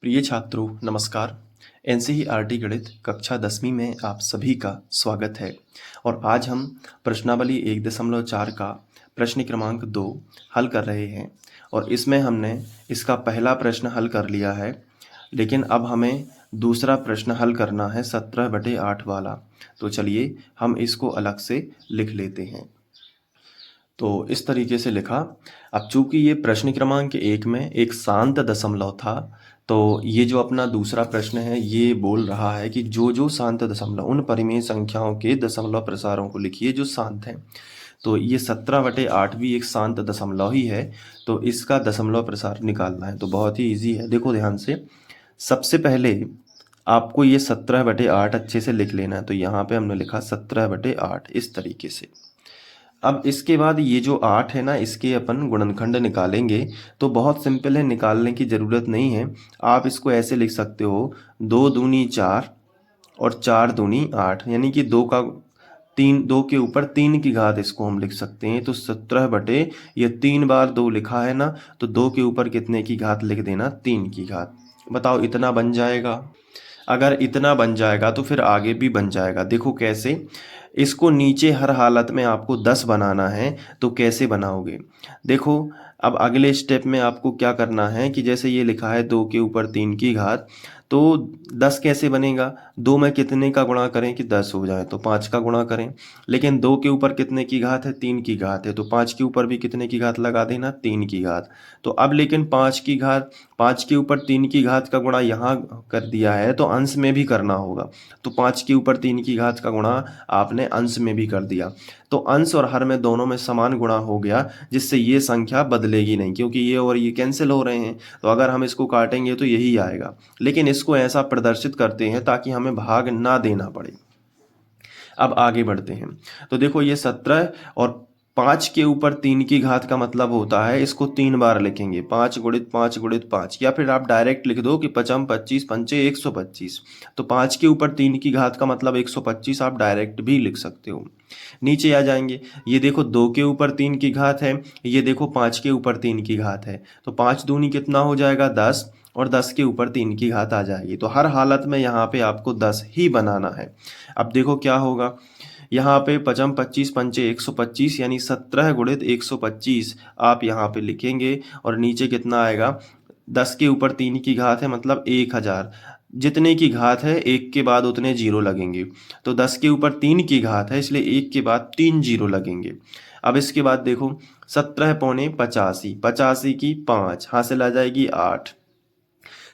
प्रिय छात्रों नमस्कार। एनसीईआरटी गणित कक्षा 10वीं में आप सभी का स्वागत है और आज हम प्रश्नावली 1.4 का प्रश्न क्रमांक 2 हल कर रहे हैं और इसमें हमने इसका पहला प्रश्न हल कर लिया है, लेकिन अब हमें दूसरा प्रश्न हल करना है 17/8 वाला। तो चलिए हम इसको अलग से लिख लेते हैं। तो इस तरीके से लिखा। अब चूंकि ये प्रश्न क्रमांक 1 में एक शांत दशमलव था, तो ये जो अपना दूसरा प्रश्न है ये बोल रहा है कि जो शांत दशमलव उन परिमेय संख्याओं के दशमलव प्रसारों को लिखिए जो शांत हैं। तो ये 17/8 भी एक शांत दशमलव ही है, तो इसका दशमलव प्रसार निकालना है। तो बहुत ही ईजी है, देखो ध्यान से। सबसे पहले आपको ये 17/8 अच्छे से लिख लेना है। तो यहाँ पे हमने लिखा 17/8 इस तरीके से। अब इसके बाद ये जो 8 है ना, इसके अपन गुणनखंड निकालेंगे। तो बहुत सिंपल है, निकालने की ज़रूरत नहीं है। आप इसको ऐसे लिख सकते हो, 2 दूनी 4 और 4 दूनी 8, यानी कि 2 के ऊपर 3 की घात इसको हम लिख सकते हैं। तो 17 ये 3 बार 2 लिखा है ना, तो 2 के ऊपर कितने की घात लिख देना, 3 की घात। बताओ इतना बन जाएगा? अगर इतना बन जाएगा तो फिर आगे भी बन जाएगा। देखो कैसे, इसको नीचे हर हालत में आपको 10 बनाना है। तो कैसे बनाओगे, देखो। अब अगले स्टेप में आपको क्या करना है कि जैसे ये लिखा है 2 के ऊपर 3 की घात, तो 10 कैसे बनेगा? 2 में कितने का गुणा करें कि 10 हो जाए, तो 5 का गुणा करें। लेकिन 2 के ऊपर कितने की घात है? 3 की घात है, तो 5 के ऊपर भी कितने की घात लगा देना, 3 की घात। तो अब लेकिन 5 की घात, 5 के ऊपर 3 की घात का गुणा यहाँ कर दिया है, तो अंश में भी करना होगा। तो 5 के ऊपर 3 की घात का गुणा आपने अंश में भी कर दिया, तो अंश और हर में दोनों में समान गुणा हो गया, जिससे ये संख्या बदलेगी नहीं, क्योंकि ये और ये कैंसिल हो रहे हैं। तो अगर हम इसको काटेंगे तो यही आएगा, लेकिन इसको ऐसा प्रदर्शित करते हैं ताकि हमें भाग ना देना पड़े। अब आगे बढ़ते हैं। तो देखो ये 17 और 5 के ऊपर 3 की घात का मतलब होता है, इसको 3 बार लिखेंगे, 5 गुणित 5 गुणित 5, या फिर आप डायरेक्ट लिख दो कि 55 25 पंचे 125। तो 5 के ऊपर 3 की घात का मतलब 125, आप डायरेक्ट भी लिख सकते हो। नीचे आ जाएंगे, ये देखो 2 के ऊपर 3 की घात है, ये देखो 5 के ऊपर 3 की घात है, तो 5 दूनी कितना हो जाएगा, 10, और 10 के ऊपर 3 की घात आ जाएगी। तो हर हालत में यहाँ पे आपको 10 ही बनाना है। अब देखो क्या होगा, यहाँ पे 55 25 पंचे 125, यानी 17 गुणित 125 आप यहाँ पे लिखेंगे, और नीचे कितना आएगा, 10 के ऊपर 3 की घात है मतलब 1000। जितने की घात है 1 के बाद उतने जीरो लगेंगे, तो 10 के ऊपर 3 की घात है, इसलिए 1 के बाद 3 जीरो लगेंगे। अब इसके बाद देखो 17 पौने 85, 85 की 5 हासिल आ जाएगी 8,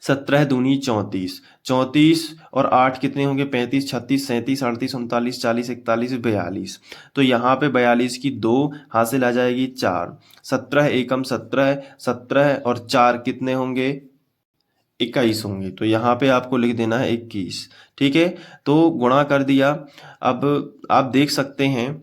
17 दूनी 34, 34 और 8 कितने होंगे, 35 36 37 38 39 40 41 42। तो यहाँ पे 42 की 2 हासिल आ जाएगी 4, 17 एकम 17, 17 और 4 कितने होंगे, 21 होंगे। तो यहाँ पे आपको लिख देना है 21। ठीक है, तो गुणा कर दिया। अब आप देख सकते हैं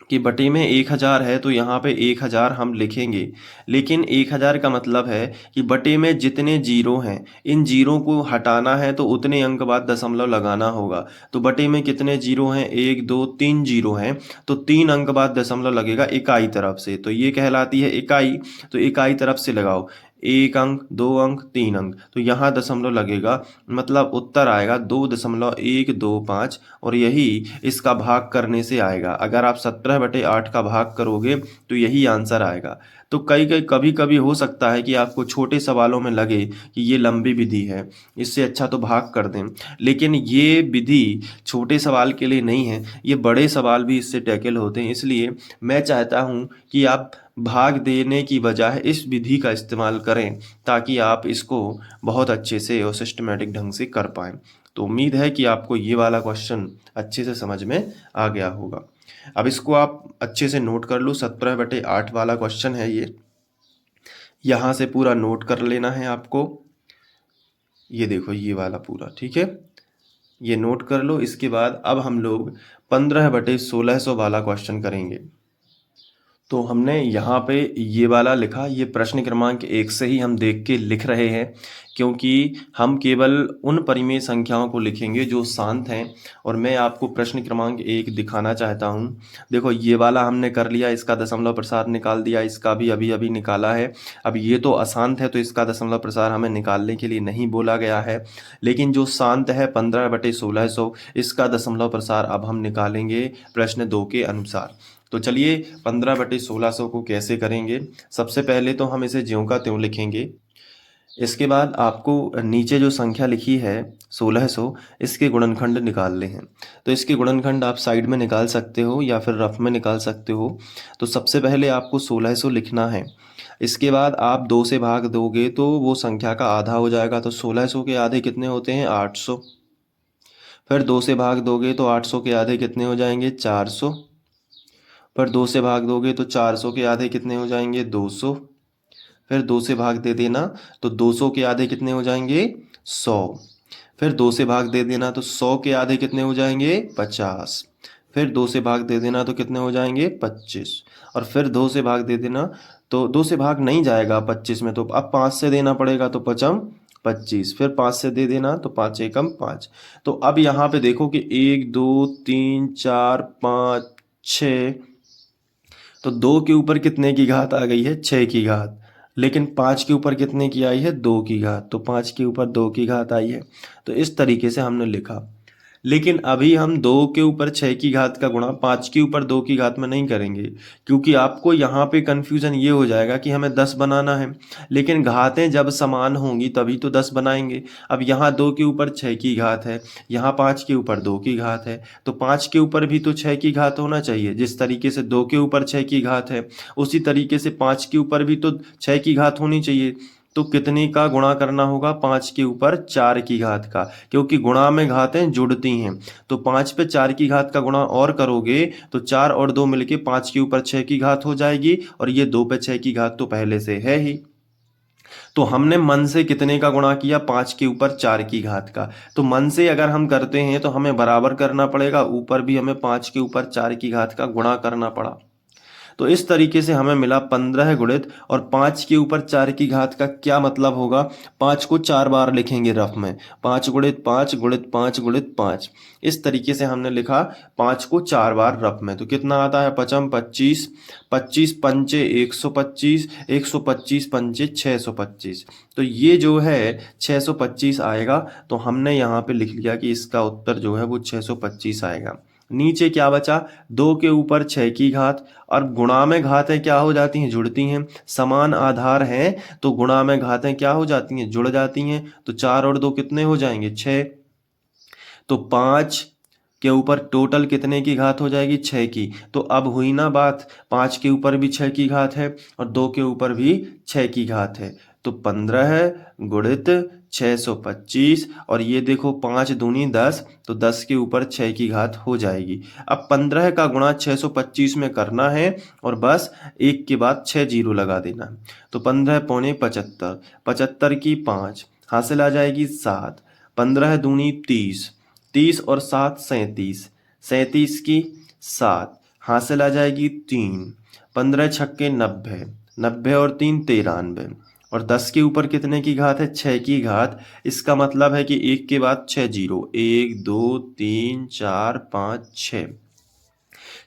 कि बटे में 1000 है, तो यहाँ पे 1000 हम लिखेंगे, लेकिन 1000 का मतलब है कि बटे में जितने जीरो हैं, इन जीरो को हटाना है, तो उतने अंक बाद दशमलव लगाना होगा। तो बटे में कितने जीरो हैं, 1 2 3 जीरो हैं, तो 3 अंक बाद दशमलव लगेगा इकाई तरफ से, तो ये कहलाती है इकाई। तो इकाई तरफ से लगाओ, 1 अंक 2 अंक 3 अंक, तो यहाँ दशमलव लगेगा, मतलब उत्तर आएगा 2.125, और यही इसका भाग करने से आएगा। अगर आप 17/8 का भाग करोगे तो यही आंसर आएगा। तो कभी कभी हो सकता है कि आपको छोटे सवालों में लगे कि ये लंबी विधि है, इससे अच्छा तो भाग कर दें, लेकिन ये विधि छोटे सवाल के लिए नहीं है, ये बड़े सवाल भी इससे टैकल होते हैं। इसलिए मैं चाहता हूँ कि आप भाग देने की बजाय इस विधि का इस्तेमाल करें, ताकि आप इसको बहुत अच्छे से और सिस्टमेटिक ढंग से कर पाएँ। तो उम्मीद है कि आपको ये वाला क्वेश्चन अच्छे से समझ में आ गया होगा। अब इसको आप अच्छे से नोट कर लो, 17/8 वाला क्वेश्चन है ये, यहाँ से पूरा नोट कर लेना है आपको। ये देखो ये वाला पूरा, ठीक है, ये नोट कर लो। इसके बाद अब हम लोग 15/1600 वाला क्वेश्चन करेंगे। तो हमने यहाँ पे ये वाला लिखा, ये प्रश्न क्रमांक 1 से ही हम देख के लिख रहे हैं, क्योंकि हम केवल उन परिमेय संख्याओं को लिखेंगे जो शांत हैं। और मैं आपको प्रश्न क्रमांक 1 दिखाना चाहता हूँ। देखो ये वाला हमने कर लिया, इसका दशमलव प्रसार निकाल दिया, इसका भी अभी अभी निकाला है। अब ये तो अशांत है तो इसका दशमलव प्रसार हमें निकालने के लिए नहीं बोला गया है, लेकिन जो शांत है 15/1600, इसका दशमलव प्रसार अब हम निकालेंगे प्रश्न 2 के अनुसार। तो चलिए 15/1600 को कैसे करेंगे। सबसे पहले तो हम इसे ज्यों का त्यों लिखेंगे। इसके बाद आपको नीचे जो संख्या लिखी है 1600, इसके गुणनखंड निकालने हैं। तो इसके गुणनखंड आप साइड में निकाल सकते हो या फिर रफ में निकाल सकते हो। तो सबसे पहले आपको 1600 लिखना है। इसके बाद आप 2 से भाग दोगे तो वो संख्या का आधा हो जाएगा। तो 1600 के आधे कितने होते हैं? 800। फिर 2 से भाग दोगे तो 800 के आधे कितने हो जाएंगे? 400। पर 2 से भाग दोगे तो 400 के आधे कितने हो जाएंगे? 200। फिर 2 से भाग दे देना तो 200 के आधे कितने हो जाएंगे? 100। फिर 2 से भाग दे देना तो 100 के आधे कितने हो जाएंगे? 50। फिर 2 से भाग दे देना तो कितने हो जाएंगे? 25। और फिर 2 से भाग दे देना तो 2 से भाग नहीं जाएगा 25 में, तो अब 5 से देना पड़ेगा, तो 5m 25। फिर 5 से दे देना तो 5 एकम 5। तो अब यहाँ पे देखो कि 1 2 3 4 5 6, तो 2 के ऊपर कितने की घात आ गई है? 6 की घात। लेकिन 5 के ऊपर कितने की आई है? 2 की घात। तो 5 के ऊपर 2 की घात आई है। तो इस तरीके से हमने लिखा। लेकिन अभी हम 2 के ऊपर 6 की घात का गुणा 5 के ऊपर 2 की घात में नहीं करेंगे, क्योंकि आपको यहाँ पे कन्फ्यूज़न ये हो जाएगा कि हमें 10 बनाना है, लेकिन घातें जब समान होंगी तभी तो 10 बनाएंगे। अब यहाँ 2 के ऊपर 6 की घात है, यहाँ 5 के ऊपर 2 की घात है, तो 5 के ऊपर भी तो 6 की घात होना चाहिए। जिस तरीके से 2 के ऊपर 6 की घात है, उसी तरीके से 5 के ऊपर भी तो 6 की घात होनी चाहिए। तो कितने का गुणा करना होगा? 5 के ऊपर 4 की घात का, क्योंकि गुणा में घातें जुड़ती हैं। तो 5 पे 4 की घात का गुणा और करोगे तो 4 और 2 मिलके 5 के ऊपर 6 की घात हो जाएगी, और ये 2 पे 6 की घात तो पहले से है ही। तो हमने मन से कितने का गुणा किया? 5 के ऊपर 4 की घात का। तो मन से अगर हम करते हैं तो हमें बराबर करना पड़ेगा, ऊपर भी हमें 5 के ऊपर 4 की घात का गुणा करना पड़ा। तो इस तरीके से हमें मिला 15 गुणित, और 5 के ऊपर 4 की घात का क्या मतलब होगा? 5 को 4 बार लिखेंगे रफ में, 5 गुणित 5 गुणित 5 गुणित 5। इस तरीके से हमने लिखा 5 को 4 बार रफ में। तो कितना आता है? 5m 25, 25 पंचे 125, 125 पंचे 625। तो ये जो है 625 आएगा। तो हमने यहाँ पे लिख लिया कि इसका उत्तर जो है वो 625 आएगा। नीचे क्या बचा? 2 के ऊपर 6 की घात, और गुणा में घातें क्या हो जाती हैं? जुड़ती हैं। समान आधार हैं तो गुणा में घातें क्या हो जाती हैं? जुड़ जाती हैं। तो 4 और 2 कितने हो जाएंगे? 6। तो 5 के ऊपर टोटल कितने की घात हो जाएगी? 6 की। तो अब हुई ना बात, 5 के ऊपर भी 6 की घात है और 2 के ऊपर भी 6 की घात है। तो 15 गुणित 625, और ये देखो 5 दूनी 10, तो 10 के ऊपर 6 की घात हो जाएगी। अब 15 का गुणा 625 में करना है, और बस 1 के बाद 6 जीरो लगा देना है। तो 15 पौने 75, 75 की 5 हासिल आ जाएगी 7, 15 दूनी 30, 30 और 7 37, 37 की 7 हासिल आ जाएगी 3, 15 छक्के 90, 90 और 3 93, और 10 के ऊपर कितने की घात है? 6 की घात। इसका मतलब है कि 1 के बाद 6 जीरो, 1 2 3 4 5 6,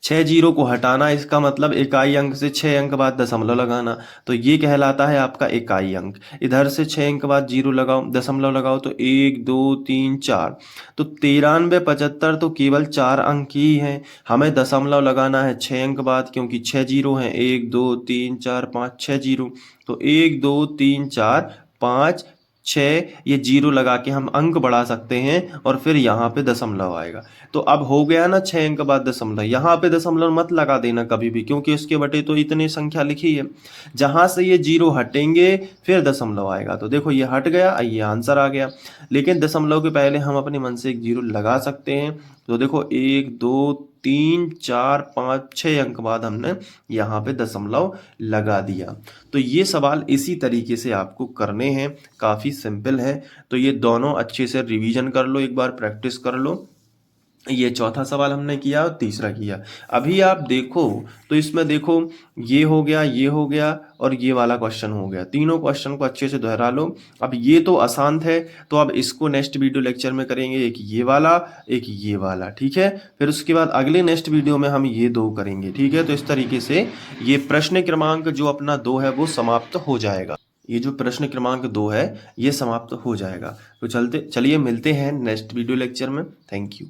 6 जीरो को हटाना, इसका मतलब इकाई अंक से 6 अंक बाद दशमलव लगाना। तो ये कहलाता है आपका इकाई अंक। इधर से 6 अंक बाद जीरो लगाओ, दशमलव लगाओ, तो 1 2 3 4। तो 93 75 तो केवल 4 अंक ही हैं। हमें दशमलव लगाना है 6 अंक बाद, क्योंकि 6 जीरो हैं। 1 2 3 4 5 6 जीरो। तो 1 2 3 4 5 6, ये जीरो लगा के हम अंक बढ़ा सकते हैं, और फिर यहाँ पे दशमलव आएगा। तो अब हो गया ना 6 अंक बाद दशमलव। यहाँ पे दशमलव मत लगा देना कभी भी, क्योंकि उसके बटे तो इतनी संख्या लिखी है। जहाँ से ये जीरो हटेंगे फिर दशमलव आएगा। तो देखो ये हट गया, ये आंसर आ गया। लेकिन दशमलव के पहले हम अपने मन से एक जीरो लगा सकते हैं। तो देखो 1 2 3 4 5 6 अंक बाद हमने यहाँ पे दशमलव लगा दिया। तो ये सवाल इसी तरीके से आपको करने हैं, काफ़ी सिंपल है। तो ये दोनों अच्छे से रिवीजन कर लो, एक बार प्रैक्टिस कर लो। ये चौथा सवाल हमने किया और तीसरा किया। अभी आप देखो तो इसमें देखो ये हो गया और ये वाला क्वेश्चन हो गया। तीनों क्वेश्चन को अच्छे से दोहरा लो। अब ये तो आसान है, तो अब इसको नेक्स्ट वीडियो लेक्चर में करेंगे, एक ये वाला, ठीक है। फिर उसके बाद अगले नेक्स्ट वीडियो में हम ये दो करेंगे, ठीक है। तो इस तरीके से ये प्रश्न क्रमांक जो अपना 2 है वो समाप्त हो जाएगा। ये जो प्रश्न क्रमांक 2 है ये समाप्त हो जाएगा। तो चलिए मिलते हैं नेक्स्ट वीडियो लेक्चर में। Thank you.